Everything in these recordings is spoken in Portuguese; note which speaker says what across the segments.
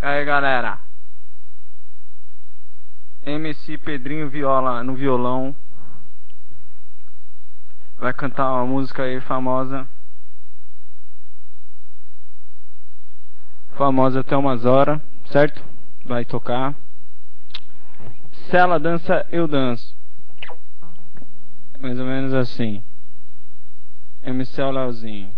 Speaker 1: Aí galera, MC Pedrinho Viola no violão vai cantar uma música aí famosa. Famosa até umas horas, certo? Vai tocar. Se ela dança, eu danço. Mais ou menos assim. MC Leozinho.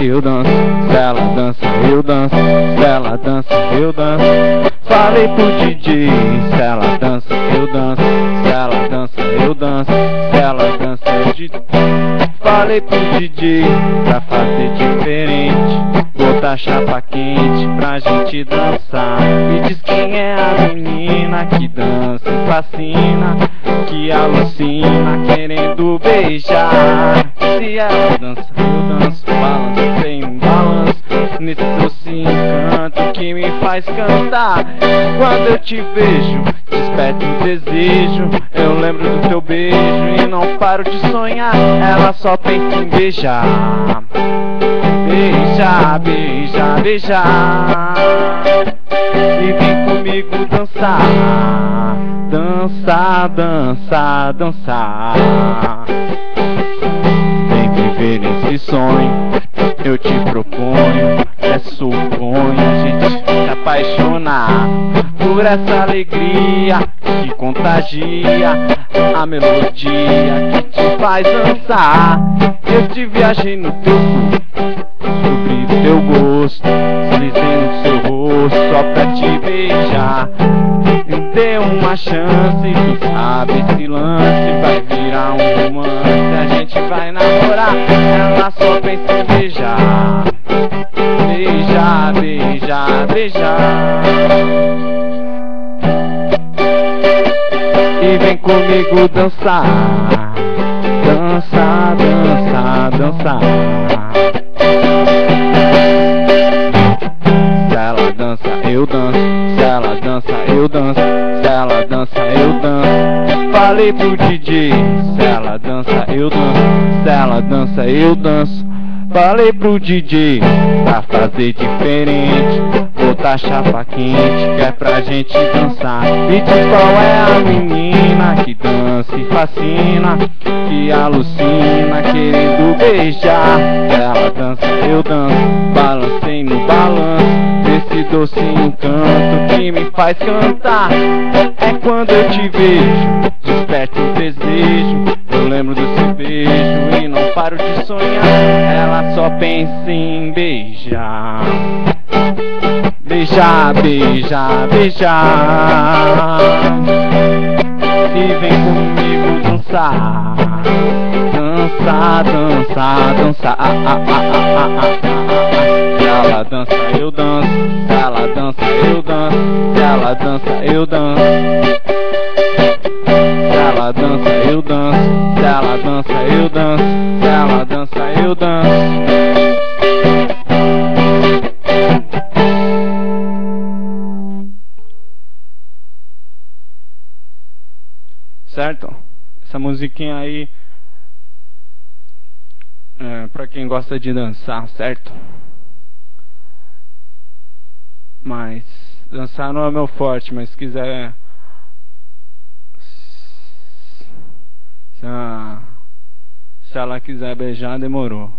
Speaker 1: Eu danço, se ela dança, eu danço, se ela dança, eu danço. Falei pro DJ, se ela dança, eu danço, se ela dança, eu danço, se ela dança, eu danço. Falei pro DJ, pra fazer diferente, botar chapa quente pra gente dançar. Me diz quem é a menina que dança e fascina, que alucina querendo beijar. Se ela dança, eu danço, balanço sem um balanço, nesse doce encanto que me faz cantar. Quando eu te vejo, desperta um desejo, eu lembro do teu beijo e não paro de sonhar. Ela só pensa em beijar, beijar, beijar, beijar. E vem comigo dançar, dançar, dançar, dançar. Vem viver nesse sonho, eu te proponho, é suponho a gente se apaixonar por essa alegria que contagia, a melodia que te faz dançar. Eu te viajei no teu corpo, descobri o teu gosto, deslizei no seu rosto só pra te beijar. Me dê uma chance, quem sabe esse lance vai virar um romance, a gente vai namorar. Ela só pensa em beijar, beijar, beijar, beijar. E vem comigo dançar, dançar, dançar, dançar. Se ela dança, eu danço, se ela dança, eu danço, se ela dança, eu danço. Falei pro DJ, se ela dança, eu danço, se ela dança, eu danço. Falei pro DJ, pra fazer diferente, botar chapa quente, que é pra gente dançar. E diz qual é a menina que dança e fascina, que alucina querendo beijar. Ela dança, eu danço, balancei no balanço, nesse doce encanto que me faz cantar. É quando eu te vejo, desperta o desejo, eu lembro do seu beijo e não paro de sonhar. Ela só pensa em beijar, beijar, beijar, beijar. E vem comigo dançar, dançar, dançar, dançar. Se ela dança, eu danço, se ela dança, eu danço, se ela dança, eu danço. Se ela dança, eu danço, se ela dança, eu danço, se ela dança, eu danço. Certo? Essa musiquinha aí é pra quem gosta de dançar, certo? Mas dançar não é meu forte, mas se quiser, se ela quiser beijar, demorou.